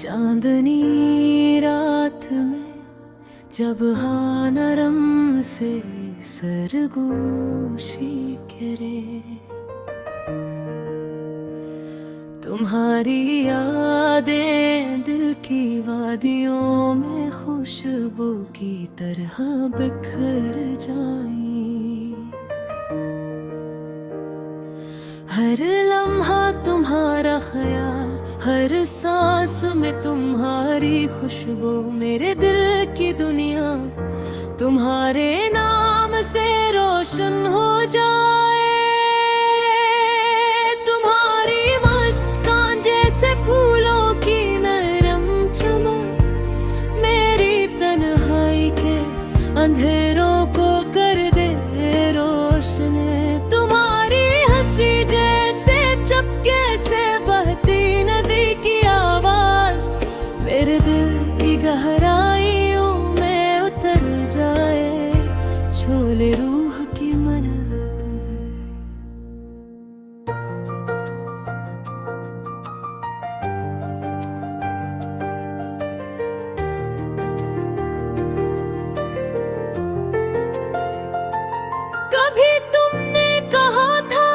चांदनी रात में जब हाँ नरम से सरगोशी करे, तुम्हारी यादें दिल की वादियों में खुशबू की तरह बिखर जाएं। हर लम्हा तुम्हारा ख्याल, हर सांस में तुम्हारी खुशबू, मेरे दिल की दुनिया तुम्हारे नाम से रोशन हो जाए। तुम्हारी मुस्कान जैसे फूलों की नरम चमक, मेरी तन्हाई के अंधेरों को कर दे रोशन। तुम्हारी हंसी जैसे चपके से बहती नदी की आवाज, मेरे दिल की गहराइयों में उतर जाए, छोले रूह की मनत। कभी तुमने कहा था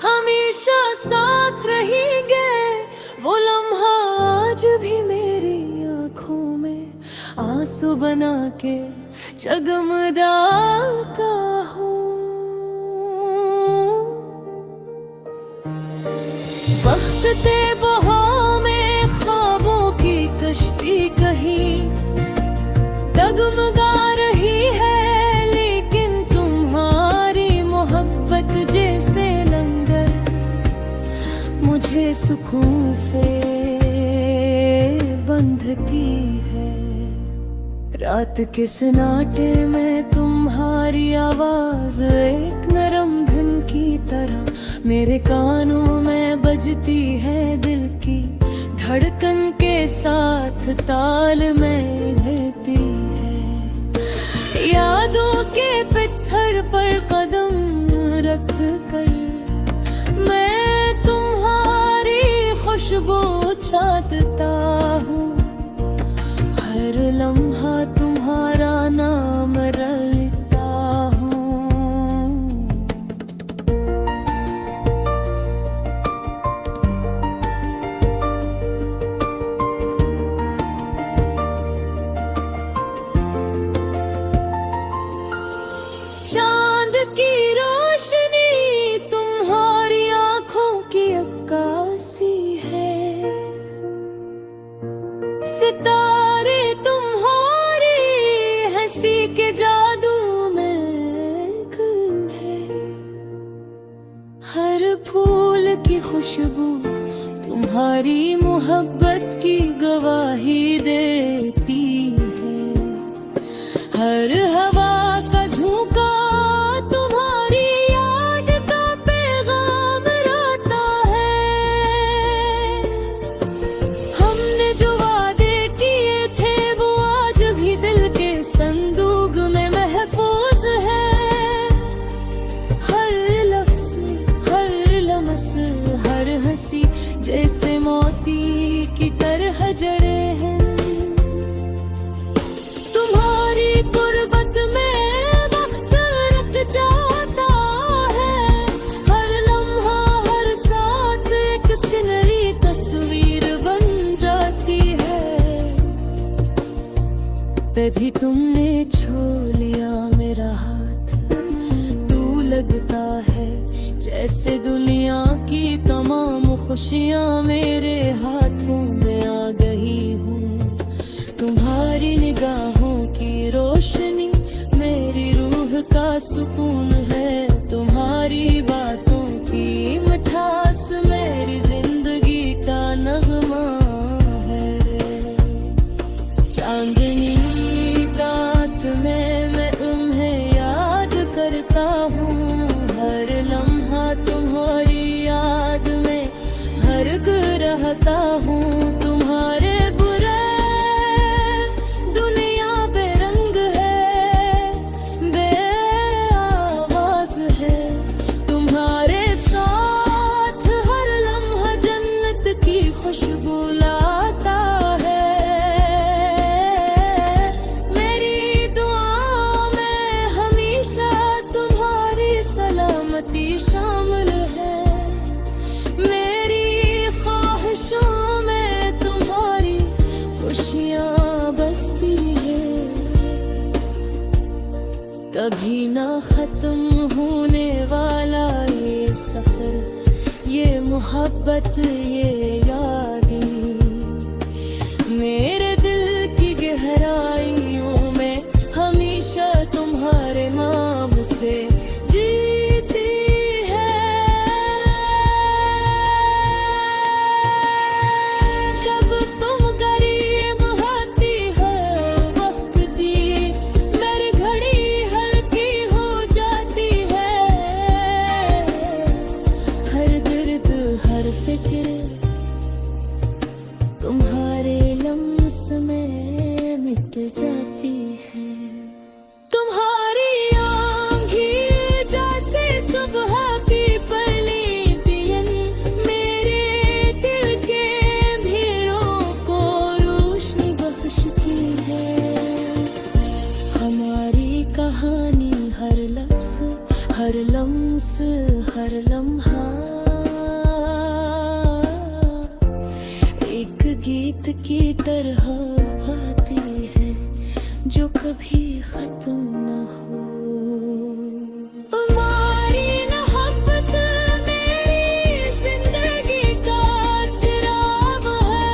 हमेशा साथ रहेंगे, वो लम्हा आज भी मेरी आंखों में आंसू बना के जगमगाता हूँ। वक्त ते बहाव में ख्वाबों की कश्ती कहीं डगमगा रही है, लेकिन तुम्हारी मोहब्बत जैसे लंगर मुझे सुकून से बंधती है। रात के सन्नाटे में तुम्हारी आवाज एक नरम धुन की तरह मेरे कानों में बजती है, दिल की धड़कन के साथ ताल में ढलती है। यादों के पत्थर पर कदम रख कर मैं तुम्हारी खुशबू चाहता हूँ, हर लम्हा तुम्हारा नाम रटता हूँ। चांद की रोशनी तुम्हारी आंखों की अक्कासी है, सितारे तुम्हारी हंसी के जादू में गुम है। हर फूल की खुशबू तुम्हारी मोहब्बत की गवाही देती है, हर हवा का झोंका तुम्हारी याद का पैगाम लाता है। हमने जो वादे किए थे वो आज भी दिल के संदूक में महफूज है। हर लफ्ज, हर लम्स, हर हंसी जैसे मोती की तरह जड़े हैं। तुम्हारी गुर्बत में वक्त रुक जाता है, हर लम्हा हर साथ एक सिनरी तस्वीर बन जाती है। तभी तुमने छू लिया मेरा हाथ, तू लगता है जैसे दुनिया की तमाम खुशियाँ मेरे हाथों में आ गई हूँ। तुम्हारी निगाहों की रोशनी मेरी रूह का सुकून है, तुम्हारी बातों की मिठास मेरी जिंदगी का नगमा है। चांदनी रात में मैं तुम्हें याद करता हूँ, हर लम्हा तुम्हारी याद में हरग रहता हूँ। तुम्हारे बुरे दुनिया बेरंग है, बेआवाज है, तुम कभी ना खत्म होने वाला ये सफर, ये मोहब्बत, ये यादें मेरे दिल की गहराइयों में हमेशा तुम्हारे नाम से जीती है। जब तुम करीब आती हो वक्त दी मेरी घड़ी हल्की हो जाती है। हर दर्द हर फिक्र तुम्हारे लम्स में मिट जाती है। तुम्हारी आँखें जैसे सुबह की पहली पियन मेरे दिल के अंधेरों को रोशनी बख्शती है। हमारी कहानी हर लफ्ज़, हर लम्स, हर लम्हा एक गीत की तरह बहती है जो कभी खत्म न हो। तुम्हारी मोहब्बत मेरी जिंदगी का चिराग है।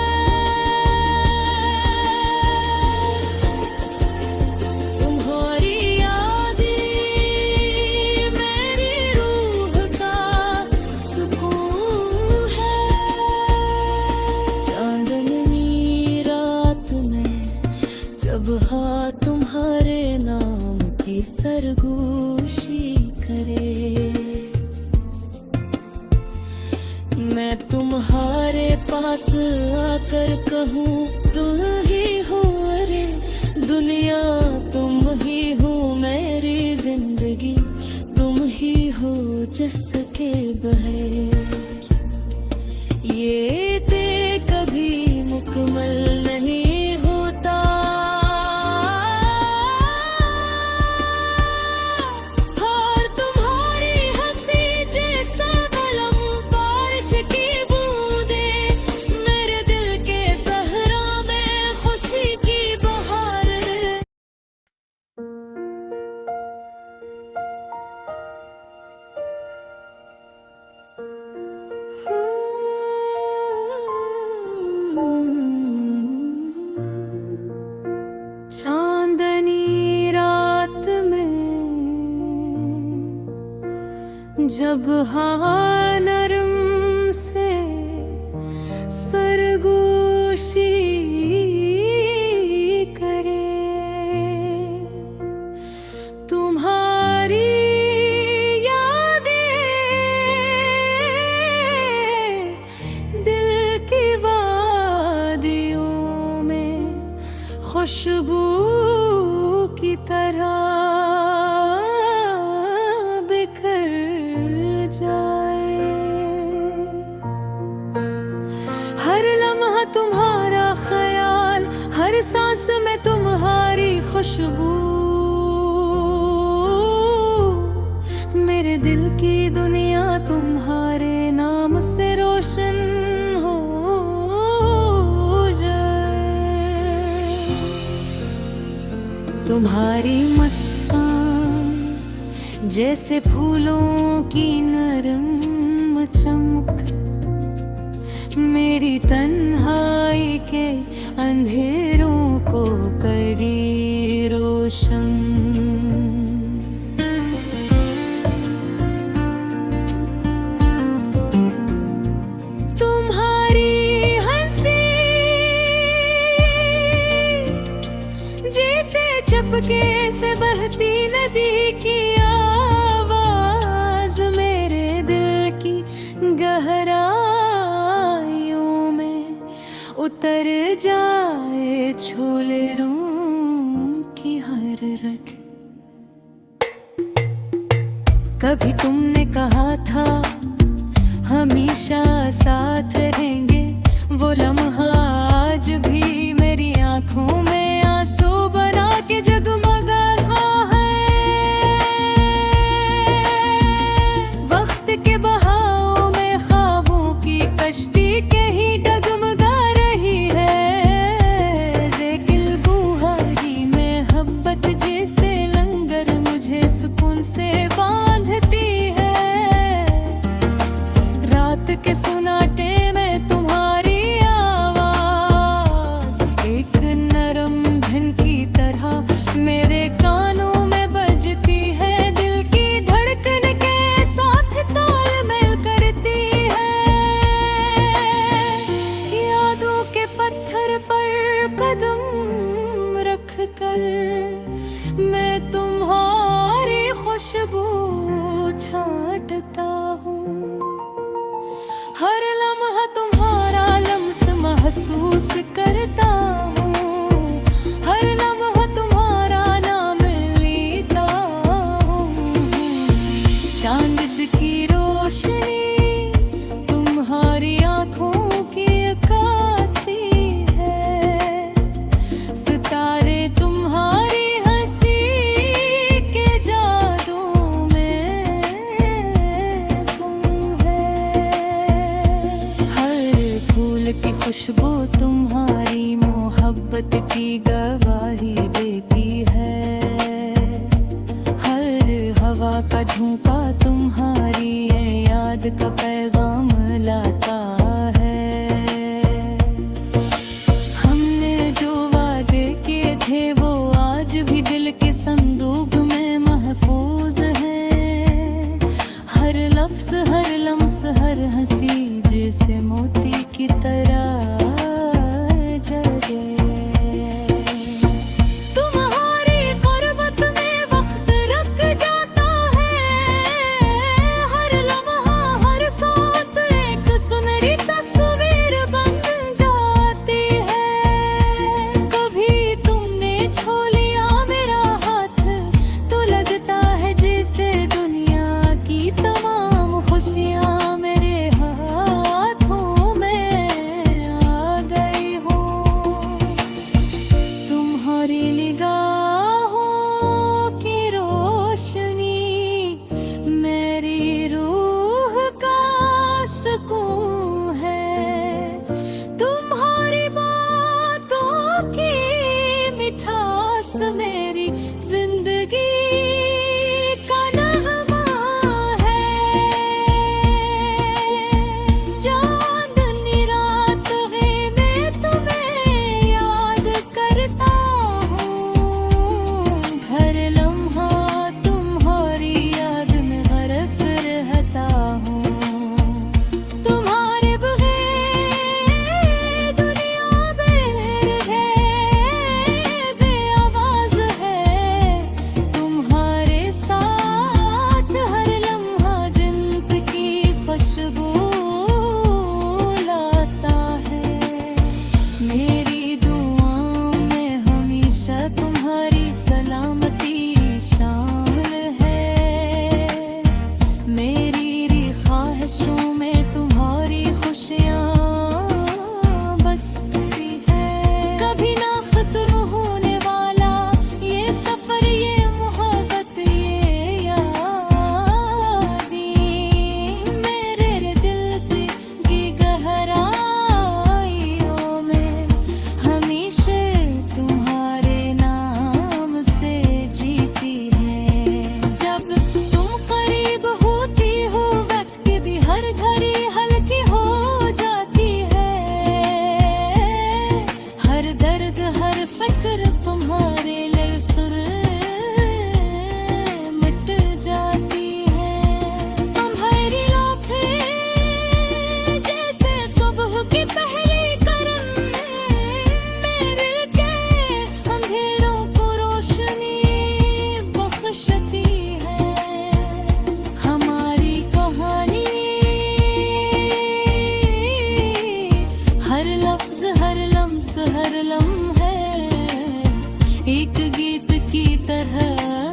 तुम्हारी यादें मेरी रूह का सुकून है। चांदनी रात में जब हाँ तुम्हारे नाम की सरगोशी करे, मैं तुम्हारे पास आकर कहूँ तुम ही हो, अरे दुनिया तुम ही हो, मेरी जिंदगी तुम ही हो जिसके बगैर ये ते कभी मुकम्मल नहीं होता। और तुम्हारी हंसी जैसा कलम बारिश की बूंदें मेरे दिल के सहरा में खुशी की बहार है। चांदनी रात में जब हवा नरम से सरगोशी करे, तुम्हारी यादें दिल की वादियों में खुशबू की तरह बिखर जाए। हर लम्हा तुम्हारा ख्याल, हर सांस में तुम्हारी खुशबू मेरे दिल की दुनिया तुम्हारे नाम से रोशन हो तुम्हारी मुस्कान जैसे फूलों की नरम चमक मेरी तन्हाई के अंधेरों को करी रोशन। चपके से बहती नदी की आवाज मेरे दिल की गहराइयों में उतर जाए, छोले रूम की हर रग। कभी तुमने कहा था हमेशा साथ रहेंगे, वो लम्हा आज भी मेरी आंखों में आंसू बना के जगमगा रहा है। वक्त के बहाव में ख्वाबों की कश्ती कहीं डगमगा रही है। ज़ेकिल गुहारी में हब्बत जैसे लंगर मुझे मैं तुम्हारी खुशबू छांटता हूँ। हर लम्हा तुम्हारा लम्स महसूस करता हूँ। हर लम्हा तुम्हारा नाम लेता हूँ। चांद की रोशनी तुम्हारी आँखों की अक्कासी है। सितारे तुम्हारी हंसी के जादू में गुम है। हर फूल की खुशबू तुम्हारी मोहब्बत की गवाही देती है। हर हवा का झोंका तुम्हारी ये याद का पैगाम लाता है। हमने जो वादे किए थे वो आज भी दिल के संदूक में महफूज हैं। हर लफ्ज, हर लम्स, हर हंसी जैसे मोती की तरह जले। तुम्हारी गुर्बत में वक्त रुक जाता है। हर लम्हा, हर सांस एक सुनहरी तस्वीर बन जाती है। कभी तुमने छू लिया मेरा हाथ तो लगता है जैसे दुनिया की तमाम खुशियाँ मेरे हाथों में आ गई हो। तुम्हारी निगाहों की रोशनी मेरी रूह का सुकून है। तुम्हारी बातों की मिठास मेरी जिंदगी का नगमा है। चांदनी रात है मैं तुम्हें याद करता हूँ। हर लम्हा तुम्हारी याद में गरक रहता हूँ। तुम्हारे बगैर दुनिया बेर है, बेआवाज है। तुम्हारे साथ हर लम्हा जन्नत की खुशबू लाता है। मेरी दुआओं में हमेशा तुम्हारी सलामती शामिल है। मेरी ख्वाहिशों में तुम्हारी खुशियाँ बसती है। कभी ना खत्म होने वाला ये सफर, ये मोहब्बत, ये यादें मेरे दिल की गहराइयों में हमेशा तुम्हारे नाम से जीती है। जब तुम करीब होती हो वक्त की हर घड़ी हल्की हो जाती है। हर दर्द, हर फिक्र तुम्हारे लिए सुर मिट जाती है। तुम्हारी आँखें जैसे सुबह की पहली किरण मेरे के अंधेरों को रोशनी बख्शती है। हमारी कहानी हर लफ्ज, हर लम्स, हर लम्हे एक गीत की तरह